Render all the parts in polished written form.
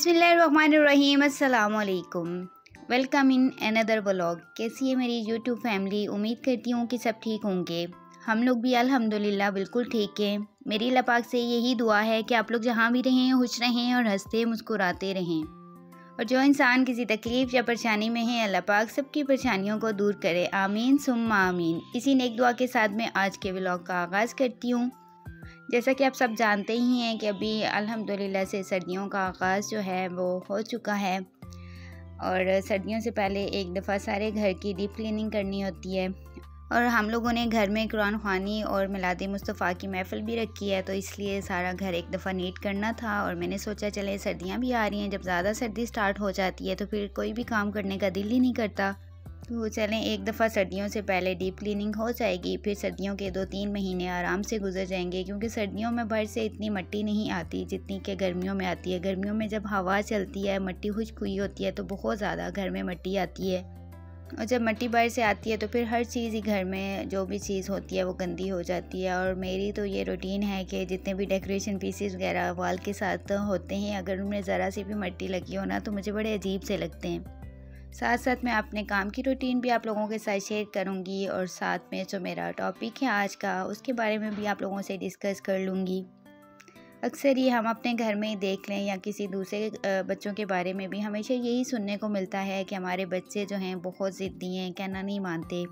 बिस्मिल्लाहिर्रहमानिर्रहीम अस्सलाम वालेकुम। Welcome in another vlog. कैसी है मेरी यूट्यूब फैमिली? उम्मीद करती हूँ कि सब ठीक होंगे। हम लोग भी अल्हम्दुलिल्लाह बिल्कुल ठीक हैं। मेरी अल्लाह पाक से यही दुआ है कि आप लोग जहाँ भी रहें खुश रहें और हंसते मुस्कुराते रहें। और जो इंसान किसी तकलीफ़ या परेशानी में है, अल्लाह पाक सबकी परेशानियों को दूर करे। आमीन सुम्मा आमीन। इसी नेक दुआ के साथ मैं आज के व्लॉग का आगाज़ करती हूँ। जैसा कि आप सब जानते ही हैं कि अभी अल्हम्दुलिल्लाह से सर्दियों का आगाज़ जो है वो हो चुका है और सर्दियों से पहले एक दफ़ा सारे घर की डीप क्लीनिंग करनी होती है। और हम लोगों ने घर में कुरान ख़वानी और मिलाद मुस्तफ़ा की महफ़िल भी रखी है, तो इसलिए सारा घर एक दफ़ा नीट करना था। और मैंने सोचा चले सर्दियाँ भी आ रही हैं, जब ज़्यादा सर्दी स्टार्ट हो जाती है तो फिर कोई भी काम करने का दिल ही नहीं करता। तो चलें एक दफ़ा सर्दियों से पहले डीप क्लीनिंग हो जाएगी, फिर सर्दियों के 2-3 महीने आराम से गुजर जाएंगे। क्योंकि सर्दियों में बाहर से इतनी मिट्टी नहीं आती जितनी कि गर्मियों में आती है। गर्मियों में जब हवा चलती है, मिट्टी खुश्क हुई होती है तो बहुत ज़्यादा घर में मिट्टी आती है। और जब मिट्टी बाहर से आती है तो फिर हर चीज़ ही घर में जो भी चीज़ होती है वो गंदी हो जाती है। और मेरी तो ये रूटीन है कि जितने भी डेकोरेशन पीसेस वगैरह वाल के साथ होते हैं, अगर उनमें ज़रा सी भी मिट्टी लगी हो ना तो मुझे बड़े अजीब से लगते हैं। साथ साथ मैं अपने काम की रूटीन भी आप लोगों के साथ शेयर करूंगी और साथ में जो मेरा टॉपिक है आज का उसके बारे में भी आप लोगों से डिस्कस कर लूँगी। अक्सर ये हम अपने घर में ही देख लें या किसी दूसरे बच्चों के बारे में भी हमेशा यही सुनने को मिलता है कि हमारे बच्चे जो हैं बहुत ज़िद्दी हैं, कहना नहीं मानते।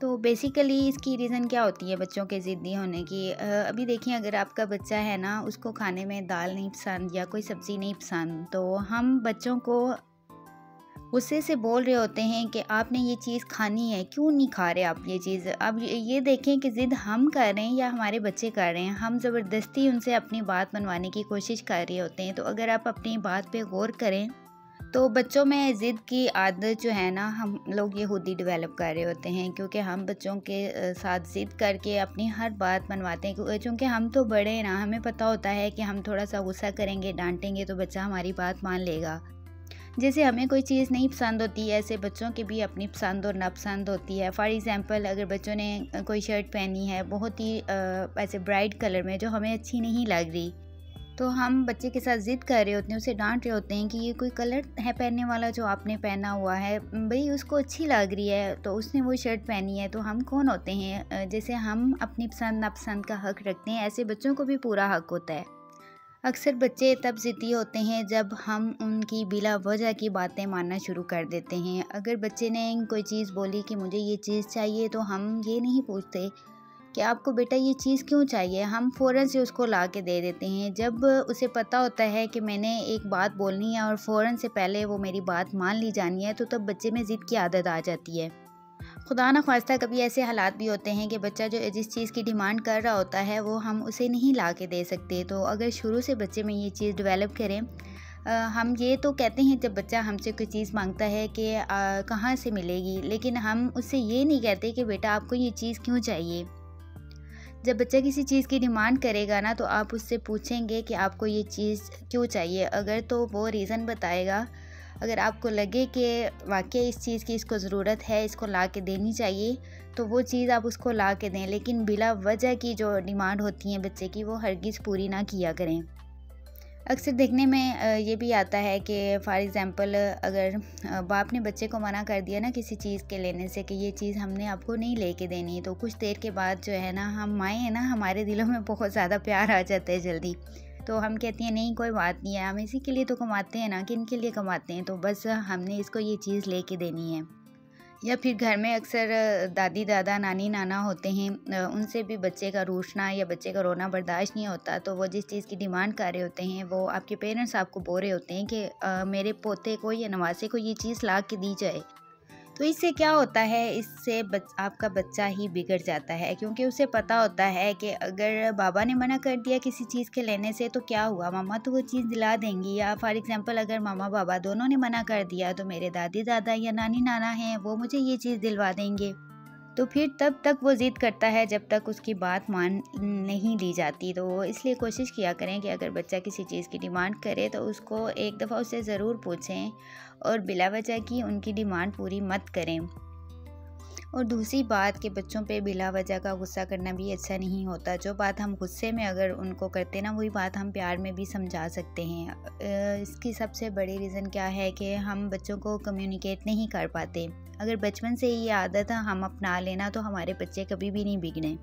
तो बेसिकली इसकी रीज़न क्या होती है बच्चों के ज़िद्दी होने की? अभी देखिए, अगर आपका बच्चा है ना, उसको खाने में दाल नहीं पसंद या कोई सब्ज़ी नहीं पसंद, तो हम बच्चों को गुस्से से बोल रहे होते हैं कि आपने ये चीज़ खानी है, क्यों नहीं खा रहे आप ये चीज़। अब ये देखें कि ज़िद हम कर रहे हैं या हमारे बच्चे कर रहे हैं। हम ज़बरदस्ती उनसे अपनी बात मनवाने की कोशिश कर रहे होते हैं। तो अगर आप अपनी बात पे गौर करें तो बच्चों में ज़िद की आदत जो है ना, हम लोग ये खुद ही डेवलप कर रहे होते हैं। क्योंकि हम बच्चों के साथ ज़िद करके अपनी हर बात मनवाते हैं। क्योंकि हम तो बड़े हैं ना, हमें पता होता है कि हम थोड़ा सा गुस्सा करेंगे, डांटेंगे तो बच्चा हमारी बात मान लेगा। जैसे हमें कोई चीज़ नहीं पसंद होती है, ऐसे बच्चों की भी अपनी पसंद और नापसंद होती है। फॉर एग्ज़ाम्पल, अगर बच्चों ने कोई शर्ट पहनी है बहुत ही ऐसे ब्राइट कलर में जो हमें अच्छी नहीं लग रही, तो हम बच्चे के साथ ज़िद कर रहे होते हैं, उसे डांट रहे होते हैं कि ये कोई कलर है पहनने वाला जो आपने पहना हुआ है, भाई उसको अच्छी लग रही है तो उसने वो शर्ट पहनी है। तो हम कौन होते हैं? जैसे हम अपनी पसंद नापसंद का हक़ रखते हैं, ऐसे बच्चों को भी पूरा हक़ होता है। अक्सर बच्चे तब ज़िद्दी होते हैं जब हम उनकी बिला वजह की बातें मानना शुरू कर देते हैं। अगर बच्चे ने कोई चीज़ बोली कि मुझे ये चीज़ चाहिए, तो हम ये नहीं पूछते कि आपको बेटा ये चीज़ क्यों चाहिए, हम फ़ौरन से उसको ला के दे देते हैं। जब उसे पता होता है कि मैंने एक बात बोलनी है और फ़ौरन से पहले वो मेरी बात मान ली जानी है, तो तब बच्चे में ज़िद की आदत आ जाती है। खुदा न ख्वास्ता कभी ऐसे हालात भी होते हैं कि बच्चा जो जिस चीज़ की डिमांड कर रहा होता है वो हम उसे नहीं ला के दे सकते। तो अगर शुरू से बच्चे में ये चीज़ डेवलप करें, हम ये तो कहते हैं जब बच्चा हमसे कोई चीज़ मांगता है कि कहाँ से मिलेगी, लेकिन हम उससे ये नहीं कहते कि बेटा आपको ये चीज़ क्यों चाहिए। जब बच्चा किसी चीज़ की डिमांड करेगा ना, तो आप उससे पूछेंगे कि आपको ये चीज़ क्यों चाहिए। अगर तो वो रीज़न बताएगा, अगर आपको लगे कि वाकई इस चीज़ की इसको ज़रूरत है, इसको ला के देनी चाहिए, तो वो चीज़ आप उसको ला के दें। लेकिन बिला वजह की जो डिमांड होती है बच्चे की, वो हरगिज़ पूरी ना किया करें। अक्सर देखने में ये भी आता है कि फॉर एग्ज़ाम्पल, अगर बाप ने बच्चे को मना कर दिया ना किसी चीज़ के लेने से कि ये चीज़ हमने आपको नहीं लेके देनी, तो कुछ देर के बाद जो है ना, हम माएँ हैं ना, हमारे दिलों में बहुत ज़्यादा प्यार आ जाता है जल्दी। तो हम कहती हैं नहीं कोई बात नहीं है, हम इसी के लिए तो कमाते हैं ना, किन के लिए कमाते हैं, तो बस हमने इसको ये चीज़ लेके देनी है। या फिर घर में अक्सर दादी दादा नानी नाना होते हैं, उनसे भी बच्चे का रूठना या बच्चे का रोना बर्दाश्त नहीं होता। तो वो जिस चीज़ की डिमांड कर रहे होते हैं, वो आपके पेरेंट्स आपको बोल रहे होते हैं कि मेरे पोते को या नवासे को ये चीज़ ला के दी जाए। तो इससे क्या होता है, इससे आपका बच्चा ही बिगड़ जाता है। क्योंकि उसे पता होता है कि अगर बाबा ने मना कर दिया किसी चीज़ के लेने से तो क्या हुआ, मम्मा तो वो चीज़ दिला देंगी। या फॉर एग्ज़ाम्पल, अगर मामा बाबा दोनों ने मना कर दिया तो मेरे दादी दादा या नानी नाना हैं, वो मुझे ये चीज़ दिलवा देंगे। तो फिर तब तक वो ज़िद करता है जब तक उसकी बात मान नहीं ली जाती। तो इसलिए कोशिश किया करें कि अगर बच्चा किसी चीज़ की डिमांड करे तो उसको एक दफ़ा उससे ज़रूर पूछें और बिला वजह की उनकी डिमांड पूरी मत करें। और दूसरी बात कि बच्चों पे बिला वजह का गुस्सा करना भी अच्छा नहीं होता। जो बात हम गुस्से में अगर उनको करते ना, वही बात हम प्यार में भी समझा सकते हैं। इसकी सबसे बड़ी रीज़न क्या है कि हम बच्चों को कम्युनिकेट नहीं कर पाते। अगर बचपन से ये आदत हम अपना लेना तो हमारे बच्चे कभी भी नहीं बिगड़े,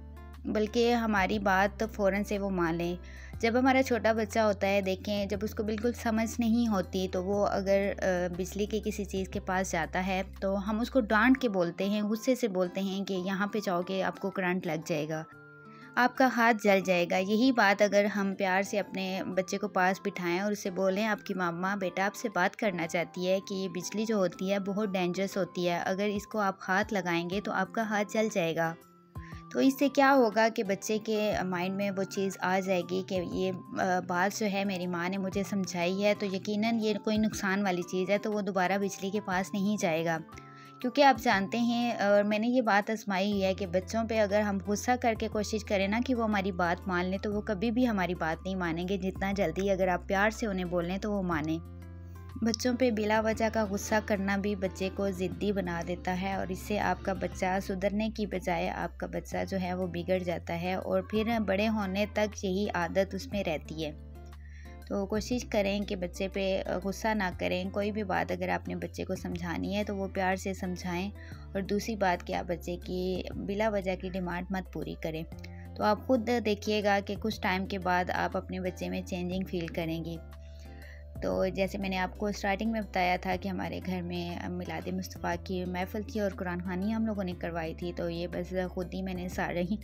बल्कि हमारी बात फ़ौरन से वो मान लें। जब हमारा छोटा बच्चा होता है, देखें, जब उसको बिल्कुल समझ नहीं होती तो वो अगर बिजली के किसी चीज़ के पास जाता है तो हम उसको डांट के बोलते हैं, गुस्से से बोलते हैं कि यहाँ पे जाओगे आपको करंट लग जाएगा, आपका हाथ जल जाएगा। यही बात अगर हम प्यार से अपने बच्चे को पास बिठाएं और उसे बोलें, आपकी मम्मा बेटा आपसे बात करना चाहती है कि ये बिजली जो होती है बहुत डेंजरस होती है, अगर इसको आप हाथ लगाएंगे तो आपका हाथ जल जाएगा। तो इससे क्या होगा कि बच्चे के माइंड में वो चीज़ आ जाएगी कि ये बात जो है मेरी माँ ने मुझे समझाई है, तो यकीनन ये कोई नुकसान वाली चीज़ है, तो वो दोबारा बिजली के पास नहीं जाएगा। क्योंकि आप जानते हैं, और मैंने ये बात आजमाई हुई है कि बच्चों पे अगर हम गुस्सा करके कोशिश करें ना कि वो हमारी बात मान लें, तो वो कभी भी हमारी बात नहीं मानेंगे। जितना जल्दी अगर आप प्यार से उन्हें बोल लें तो वो माने। बच्चों पे बिला वजह का गुस्सा करना भी बच्चे को ज़िद्दी बना देता है और इससे आपका बच्चा सुधरने की बजाय आपका बच्चा जो है वो बिगड़ जाता है और फिर बड़े होने तक यही आदत उसमें रहती है। तो कोशिश करें कि बच्चे पे गुस्सा ना करें। कोई भी बात अगर आपने बच्चे को समझानी है तो वो प्यार से समझाएं। और दूसरी बात कि आप बच्चे की बिला वजह की डिमांड मत पूरी करें। तो आप खुद देखिएगा कि कुछ टाइम के बाद आप अपने बच्चे में चेंजिंग फील करेंगी। तो जैसे मैंने आपको स्टार्टिंग में बताया था कि हमारे घर में मिलाद मुस्तफ़ा की महफ़िल थी और कुरान ख़वानी हम लोगों ने करवाई थी, तो ये बस ख़ुद ही मैंने सारे ही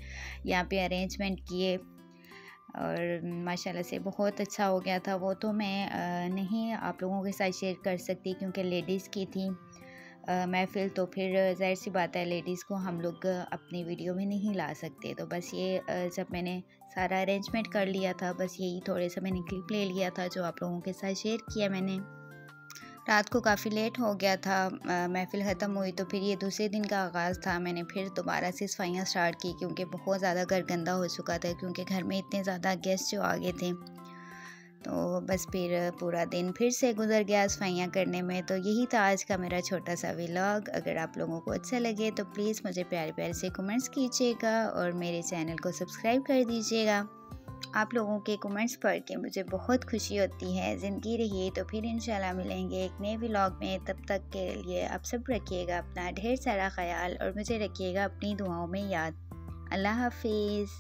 यहाँ पे अरेंजमेंट किए और माशाल्लाह से बहुत अच्छा हो गया था। वो तो मैं नहीं आप लोगों के साथ शेयर कर सकती क्योंकि लेडीज़ की थी महफ़िल, तो फिर ज़ाहिर सी बात है लेडीज़ को हम लोग अपनी वीडियो में नहीं ला सकते। तो बस ये जब मैंने सारा अरेंजमेंट कर लिया था, बस यही थोड़े से मैंने क्लिप ले लिया था जो आप लोगों के साथ शेयर किया मैंने। रात को काफ़ी लेट हो गया था, महफ़िल ख़त्म हुई तो फिर ये दूसरे दिन का आगाज़ था। मैंने फिर दोबारा से सफाइयाँ स्टार्ट की क्योंकि बहुत ज़्यादा घर गंदा हो चुका था, क्योंकि घर में इतने ज़्यादा गेस्ट जो आ गए थे। तो बस फिर पूरा दिन फिर से गुजर गया सफाइयाँ करने में। तो यही था आज का मेरा छोटा सा व्लॉग। अगर आप लोगों को अच्छा लगे तो प्लीज़ मुझे प्यारे प्यारे से कमेंट्स कीजिएगा और मेरे चैनल को सब्सक्राइब कर दीजिएगा। आप लोगों के कमेंट्स पढ़ के मुझे बहुत खुशी होती है। ज़िंदगी रही तो फिर इंशाल्लाह मिलेंगे एक नए व्लॉग में। तब तक के लिए आप सब रखिएगा अपना ढेर सारा ख्याल और मुझे रखिएगा अपनी दुआओं में याद। अल्लाह हाफिज़।